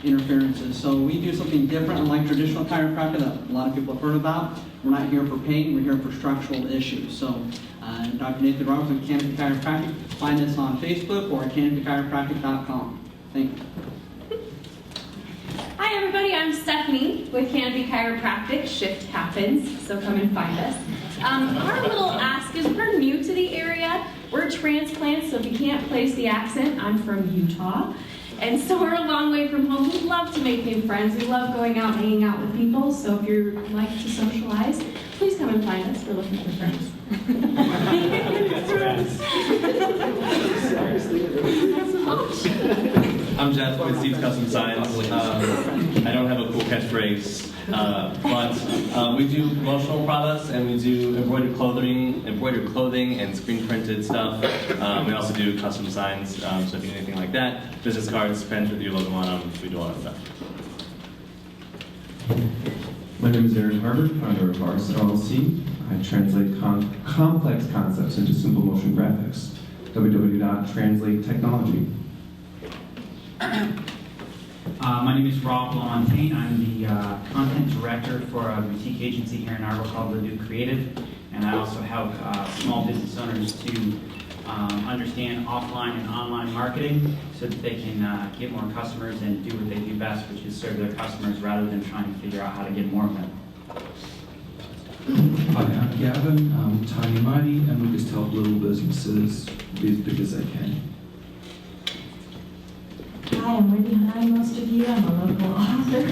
interferences. So we do something different, unlike traditional chiropractic that a lot of people have heard about. We're not here for pain, we're here for structural issues. So Dr. Nathan Arbor with Canopy Chiropractic, find us on Facebook or at canopychiropractic.com. Thank you. Hi everybody, I'm Stephanie with Canopy Chiropractic. Shift happens, so come and find us. Our little ask is we're new to the area. We're transplants, so if you can't place the accent, I'm from Utah. And so we're a long way from home. We love to make new friends. We love going out and hanging out with people. So if you like to socialize, please come and find us. We're looking for friends. I'm Jeff with Steve's Custom Signs. I don't have a cool catchphrase, but we do promotional products and we do embroidered clothing and screen printed stuff. We also do custom signs, so if you need anything like that, business cards, pens with your logo on them, we do all that stuff. My name is Aaron Arbor, founder of Mars LLC. I translate complex concepts into simple motion graphics. www.translatetechnology. My name is Rob Lamontagne. I'm the content director for a boutique agency here in Arbor called Renew Creative, and I also help small business owners to understand offline and online marketing so that they can get more customers and do what they do best, which is serve their customers rather than trying to figure out how to get more of them. Hi, I'm Gavin. I'm Tiny Mighty, and we just help little businesses be as big as they can. Hi, I'm Wendy Hi, most of you. I'm a local author.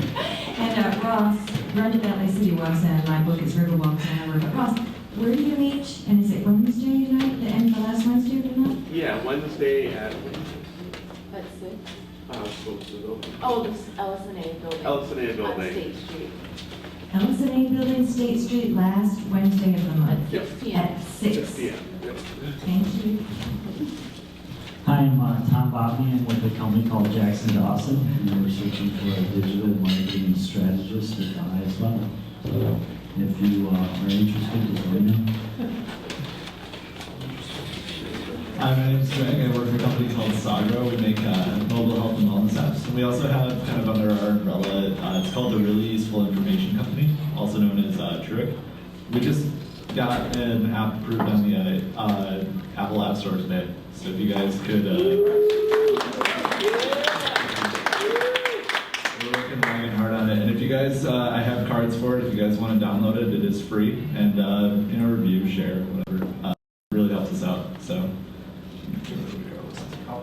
And Ross, run to LA City Walks, and my book is River Walks, and I work at Ross. Where do you meet? And is it Wednesday night, the end of the last Wednesday of the month? Yeah, Wednesday at... That's it. Oh, this LS&A building. LS&A building. On State Street. LA Building, State Street, last Wednesday of the month. Yep. At 6. 6 p.m. Yep. Thank you. Hi, I'm Tom Bobby. I'm with a company called Jackson Dawson, and we're searching for a digital marketing strategist at the highest level. So if you are interested, just let me know. Hi, my name is Greg. I work for a company called Sagra. We make mobile health and wellness apps. And we also have kind of under our umbrella, it's called the Really Useful Information Company, also known as Truic. We just got an app approved on the Apple App Store today. So if you guys could, we're working long and hard on it. And if you guys, I have cards for it. If you guys want to download it, it is free. And review, share, whatever, really helps us out. So.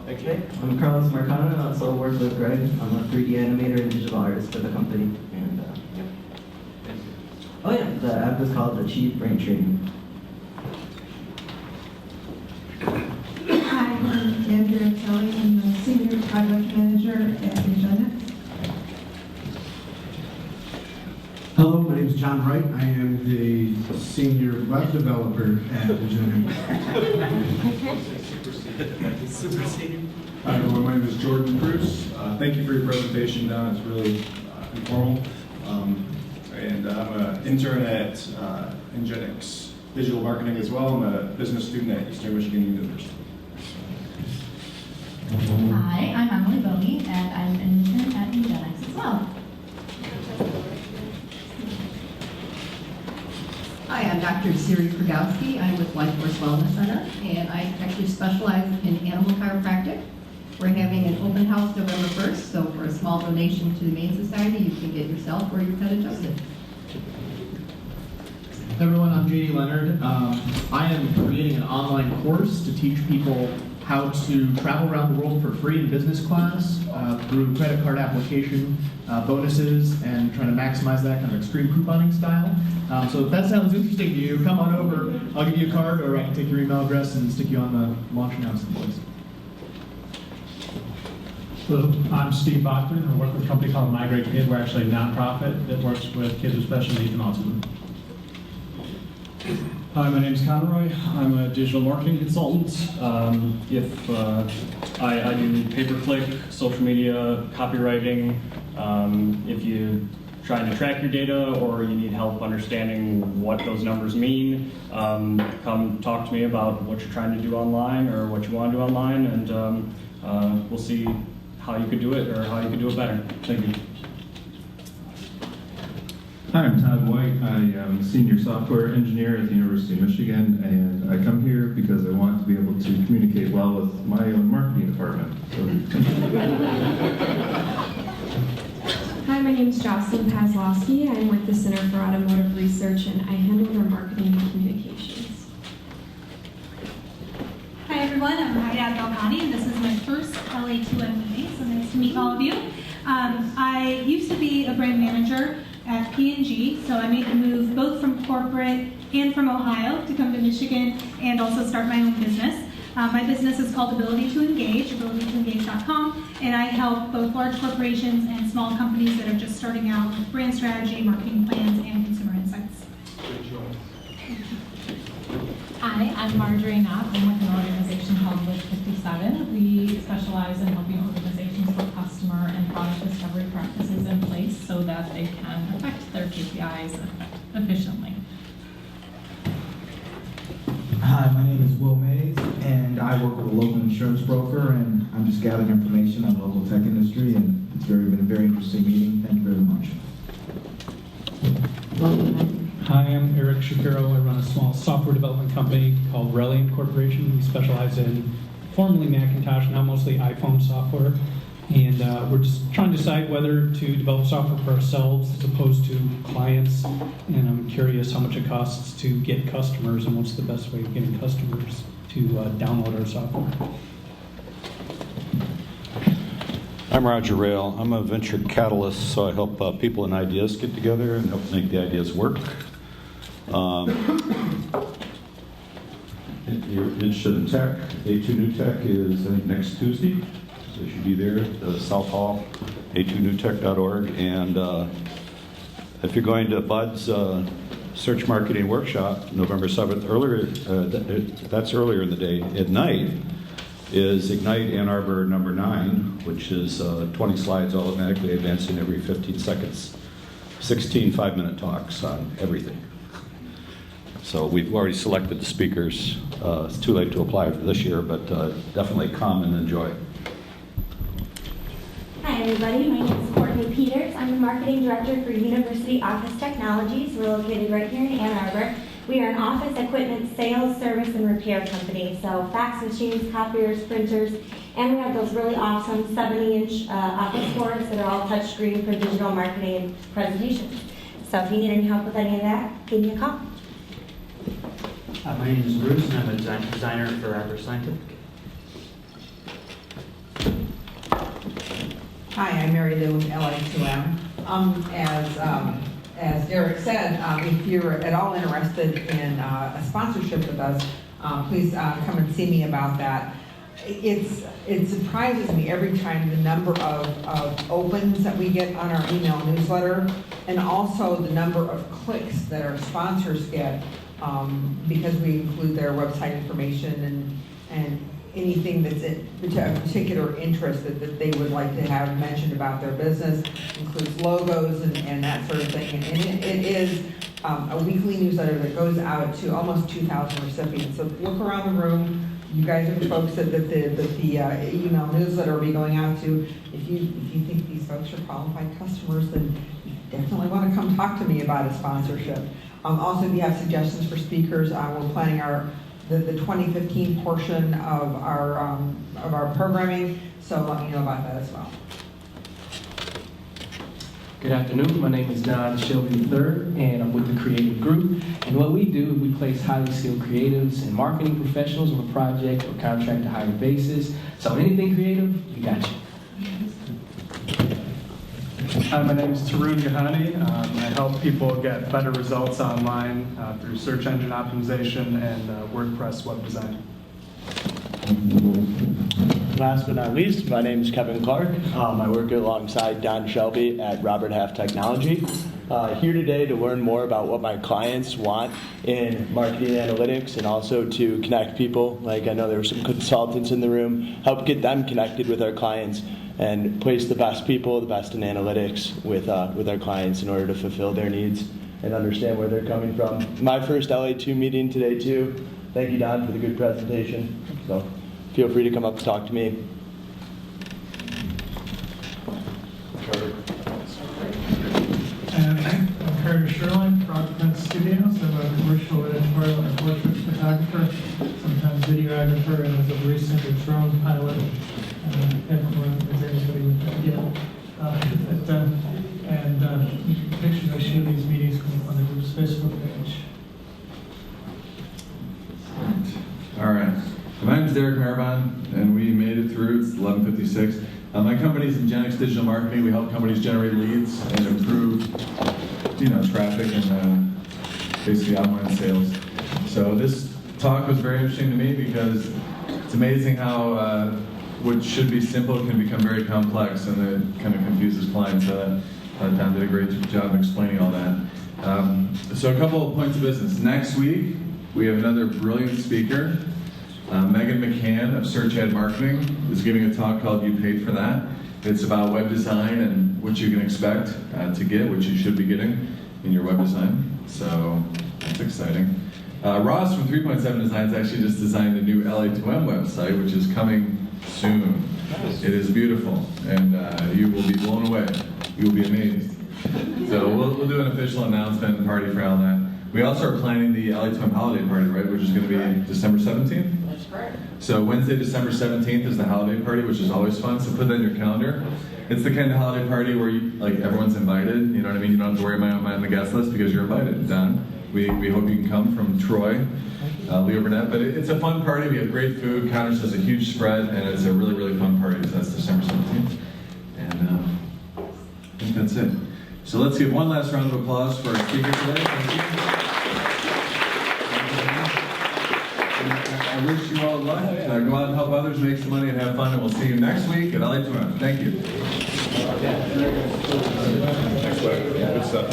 Okay, I'm Carlos Marcano, and I also work with Greg. I'm a 3D animator and digital artist for the company. And yep. Oh yeah, the app is called Achieve Brain Training. Hi, I'm Andrea Kelly. I'm the Senior Project Manager at Visionex. Hello, my name is John Wright. I am the Senior Web Developer at Visionex. Super senior. Hi everyone, my name is Jordan Bruce. Thank you for your presentation, Don. It's really informal. And I'm an intern at Ingenix Digital Marketing as well. I'm a business student at Eastern Michigan University. Hi, I'm Emily Boney, and I'm an intern at Ingenix as well. Hi, I'm Dr. Siri Krugowski. I'm with Life Force Wellness Center, and I actually specialize in animal chiropractic. We're having an open house November 1st, so for a small donation to the Humane Society, you can get yourself or your pet adjusted. Hey everyone, I'm J.D. Leonard. I am creating an online course to teach people how to travel around the world for free in business class through credit card application bonuses and trying to maximize that kind of extreme couponing style. So if that sounds interesting to you, come on over. I'll give you a card, or I can take your email address and stick you on the launch announcement list. Hello, I'm Steve Bachman. I work with a company called Migrate Kid. We're actually a nonprofit that works with kids with special needs and autism. Hi, my name is Conroy. I'm a digital marketing consultant. I do pay-per-click, social media, copywriting. If you're trying to track your data or you need help understanding what those numbers mean, come talk to me about what you're trying to do online or what you want to do online, and we'll see how you could do it or how you could do it better. Thank you. Hi, I'm Todd White. I am a senior software engineer at the University of Michigan, and I come here because I want to be able to communicate well with my own marketing department. Hi, my name is Jocelyn Pazlowski. I'm with the Center for Automotive Research, and I handle their marketing and communications. Hi everyone, I'm Hayat Galkani, and this is my first LA2M meeting, so nice to meet all of you. I used to be a brand manager at P&G, so I made the move both from corporate and from Ohio to come to Michigan and also start my own business. My business is called Ability to Engage, abilitytoengage.com, and I help both large corporations and small companies that are just starting out with brand strategy, marketing plans, and consumer insights. Hi, I'm Marjorie Knopp. I'm with an organization called Live 57. We specialize in helping organizations put customer and product discovery practices in place so that they can affect their KPIs efficiently. Hi, my name is Will Mays, and I work with a local insurance broker, and I'm just gathering information on the local tech industry, and it's been a very interesting meeting. Thank you very much. Hi, I'm Eric Shapiro. I run a small software development company called Rayle Corporation. We specialize in formerly Macintosh, now mostly iPhone software. And we're just trying to decide whether to develop software for ourselves as opposed to clients. And I'm curious how much it costs to get customers and what's the best way of getting customers to download our software. I'm Roger Rayle. I'm a venture catalyst, so I help people and ideas get together and help make the ideas work. If you're interested in tech, A2 New Tech is next Tuesday, so you should be there at the South Hall, a2newtech.org. And if you're going to Bud's Search Marketing Workshop, November 7th, that's earlier in the day. At night is Ignite Ann Arbor number 9, which is 20 slides automatically advancing every 15 seconds, 16 5-minute talks on everything. So we've already selected the speakers. It's too late to apply for this year, but definitely come and enjoy. Hi everybody, my name is Courtney Peters. I'm the Marketing Director for University Office Technologies. We're located right here in Ann Arbor. We are an office equipment sales, service, and repair company. So fax machines, copiers, printers, and we have those really awesome 70-inch office boards that are all touchscreen for digital marketing and presentations. So if you need any help with any of that, give me a call. My name is Bruce, and I'm a designer for Arbor Scientific. Hi, I'm Mary Lou with LA2M. As Derek said, if you're at all interested in a sponsorship with us, please come and see me about that. It surprises me every time the number of opens that we get on our email newsletter, and also the number of clicks that our sponsors get, because we include their website information and anything that's a particular interest that they would like to have mentioned about their business, includes logos and that sort of thing. And it is a weekly newsletter that goes out to almost 2,000 recipients. So look around the room. You guys are the folks that the email newsletter will be going out to. If you think these folks are qualified customers, then you definitely want to come talk to me about a sponsorship. Also, if you have suggestions for speakers, we're planning the 2015 portion of our programming, so let me know about that as well. Good afternoon. My name is Don Shelby III, and I'm with the Creative Group. And what we do is we place highly skilled creatives and marketing professionals on a project or contract to hire basis. So anything creative, we got you. Hi, my name is Tarun Gahani. I help people get better results online through search engine optimization and WordPress web design. Last but not least, my name is Kevin Clark. I work alongside Don Shelby at Robert Half Technology. Here today to learn more about what my clients want in marketing analytics and also to connect people. Like I know there were some consultants in the room, help get them connected with our clients and place the best people, the best in analytics with our clients in order to fulfill their needs and understand where they're coming from. My first LA2 meeting today too. Thank you, Don, for the good presentation. So feel free to come up and talk to me. I'm Carter Sherline, Rock Print Studios. I'm a commercial editorial and portrait photographer, sometimes videographer, and as of recent, a drone pilot. Is anybody with that? Yeah. And pictures I shoot these meetings come up on the group's Facebook page. All right. My name is Derek Marabon, and we made it through. It's 11:56. My company is Ingenix Digital Marketing. We help companies generate leads and improve, traffic and basically online sales. So this talk was very interesting to me because it's amazing how what should be simple can become very complex, and it kind of confuses clients. Don did a great job explaining all that. So a couple of points of business. Next week, we have another brilliant speaker. Megan McCann of Search Ad Marketing is giving a talk called You Paid for That. It's about web design and what you can expect to get, what you should be getting in your web design. So that's exciting. Ross from 3.7 Designs actually just designed a new LA2M website, which is coming soon. It is beautiful, and you will be blown away. You will be amazed. So we'll do an official announcement and party for all that. We also are planning the LA2M holiday party, right, which is going to be December 17th? That's correct. So Wednesday, December 17th is the holiday party, which is always fun, so put that in your calendar. It's the kind of holiday party where everyone's invited, you know what I mean? You don't have to worry about on the guest list because you're invited. Done. We hope you can come from Troy, Leo Burnett, but it's a fun party. We have great food. Connor's does a huge spread, and it's a really, really fun party. So that's December 17th. And I think that's it. So let's give one last round of applause for our speaker today. Thank you. I wish you all luck. Go out and help others, make some money, and have fun. And we'll see you next week at LA2M. Thank you. Next week. Good stuff.